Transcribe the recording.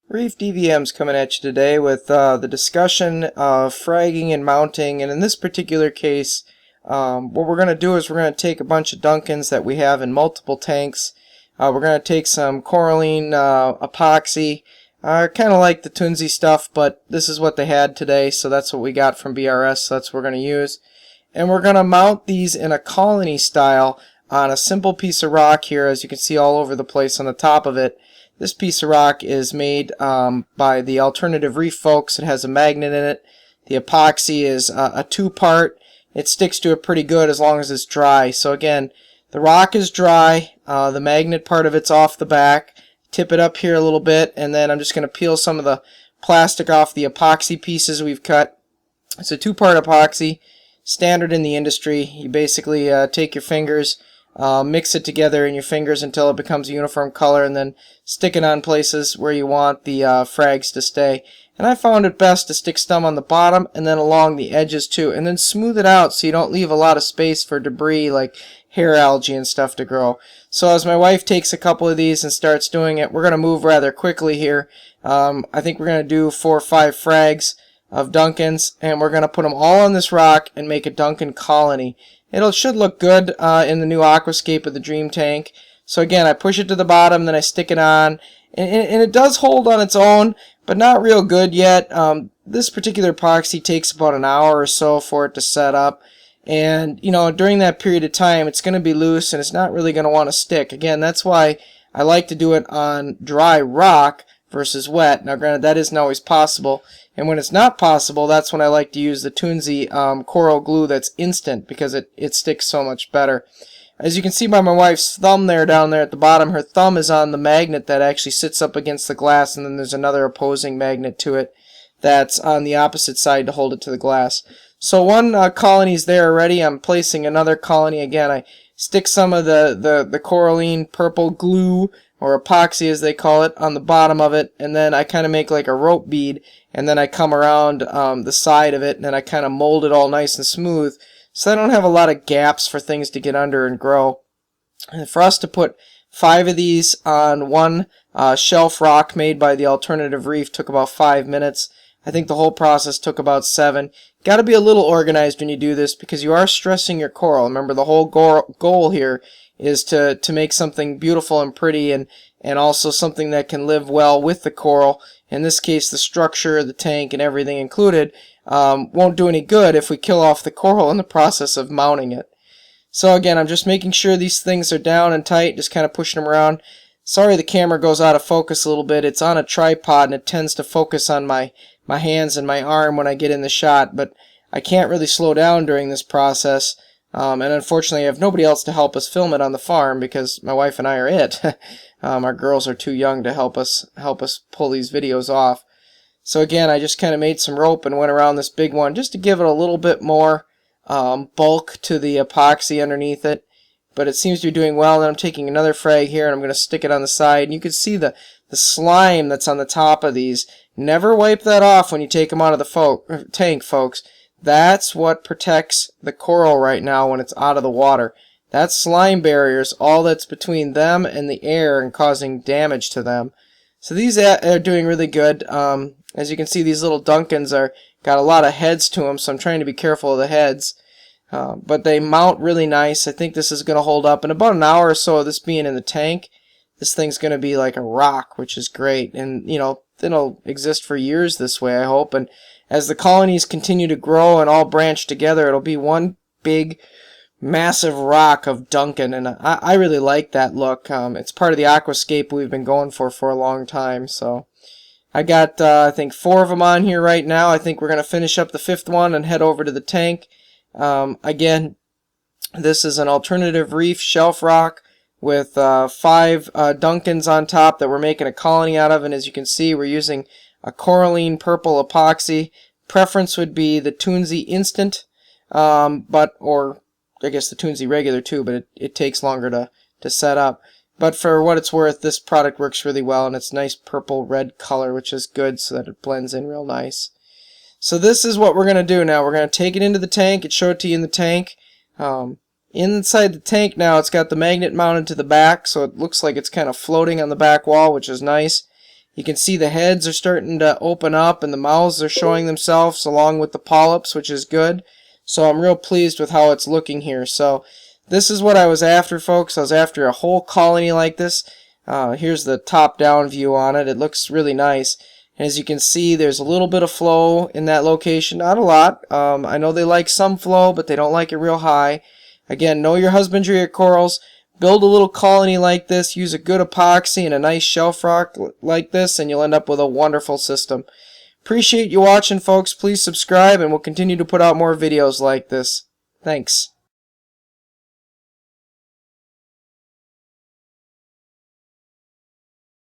Reef DVM's coming at you today with the discussion of fragging and mounting, and in this particular case, what we're going to do is we're going to take a bunch of Duncans that we have in multiple tanks. We're going to take some coralline epoxy, kind of like the Toonsy stuff, but this is what they had today, so that's what we got from BRS, so that's what we're going to use. And we're going to mount these in a colony style on a simple piece of rock here, as you can see all over the place on the top of it. This piece of rock is made by the Alternative Reef folks. It has a magnet in it. The epoxy is a two-part. It sticks to it pretty good as long as it's dry. So again, the rock is dry. The magnet part of it's off the back. Tip it up here a little bit, and then I'm just going to peel some of the plastic off the epoxy pieces we've cut. It's a two-part epoxy, standard in the industry. You basically take your fingers, mix it together in your fingers until it becomes a uniform color, and then stick it on places where you want the frags to stay. And I found it best to stick some on the bottom and then along the edges too, and then smooth it out so you don't leave a lot of space for debris like hair algae and stuff to grow. So as my wife takes a couple of these and starts doing it, we're going to move rather quickly here. I think we're going to do 4 or 5 frags of Duncans, and we're going to put them all on this rock and make a Duncan colony. It should look good in the new aquascape of the Dream Tank. So again, I push it to the bottom, then I stick it on, and it does hold on its own, but not real good yet. This particular epoxy takes about an hour or so for it to set up, and you know, during that period of time, it's going to be loose and it's not really going to want to stick. Again, that's why I like to do it on dry rock versus wet. Now, granted, that isn't always possible. And when it's not possible, that's when I like to use the Toonsy coral glue that's instant, because it sticks so much better. As you can see by my wife's thumb there down there at the bottom, her thumb is on the magnet that actually sits up against the glass, and then there's another opposing magnet to it that's on the opposite side to hold it to the glass. So one colony's there already. I'm placing another colony again. I stick some of the coralline purple glue, or epoxy as they call it, on the bottom of it, and then I kind of make like a rope bead, and then I come around the side of it, and then I kind of mold it all nice and smooth, so I don't have a lot of gaps for things to get under and grow. And for us to put 5 of these on one shelf rock made by the Alternative Reef took about 5 minutes. I think the whole process took about 7. Got to be a little organized when you do this, because you are stressing your coral. Remember, the whole goal here is to make something beautiful and pretty, and also something that can live well with the coral. In this case, the structure, the tank, and everything included won't do any good if we kill off the coral in the process of mounting it. So again, I'm just making sure these things are down and tight, just kind of pushing them around. Sorry the camera goes out of focus a little bit. It's on a tripod, and it tends to focus on my hands and my arm when I get in the shot, but I can't really slow down during this process. And unfortunately, I have nobody else to help us film it on the farm, because my wife and I are it. Our girls are too young to help us pull these videos off. So again, I just kind of made some rope and went around this big one just to give it a little bit more bulk to the epoxy underneath it. But it seems to be doing well. Then I'm taking another frag here, and I'm going to stick it on the side. And you can see the slime that's on the top of these. Never wipe that off when you take them out of the tank, folks. That's what protects the coral right now when it's out of the water. That slime barrier is all that's between them and the air and causing damage to them. So these are doing really good. As you can see, these little Duncans got a lot of heads to them, so I'm trying to be careful of the heads. But they mount really nice. I think this is going to hold up. In about an hour or so of this being in the tank, this thing's going to be like a rock, which is great. And, you know, it'll exist for years this way, I hope. And as the colonies continue to grow and all branch together, it'll be one big, massive rock of Duncan. And I really like that look. It's part of the aquascape we've been going for a long time. So I got, I think, 4 of them on here right now. I think we're going to finish up the 5th one and head over to the tank. Again, this is an Alternative Reef shelf rock with 5 Duncans on top that we're making a colony out of, and as you can see, we're using a coralline purple epoxy. Preference would be the Toonsy Instant, or I guess the Toonsy Regular too, but it takes longer to set up. But for what it's worth, this product works really well, and it's nice purple-red color, which is good so that it blends in real nice. So this is what we're going to do now. We're going to take it into the tank. It showed it to you in the tank. Inside the tank now, it's got the magnet mounted to the back, so it looks like it's kind of floating on the back wall, which is nice. You can see the heads are starting to open up and the mouths are showing themselves along with the polyps, which is good. So I'm real pleased with how it's looking here. So this is what I was after, folks. I was after a whole colony like this. Here's the top-down view on it. It looks really nice. And as you can see, there's a little bit of flow in that location. Not a lot. I know they like some flow, but they don't like it real high. Again, know your husbandry of corals. Build a little colony like this. Use a good epoxy and a nice shelf rock like this, and you'll end up with a wonderful system. Appreciate you watching, folks. Please subscribe, and we'll continue to put out more videos like this. Thanks.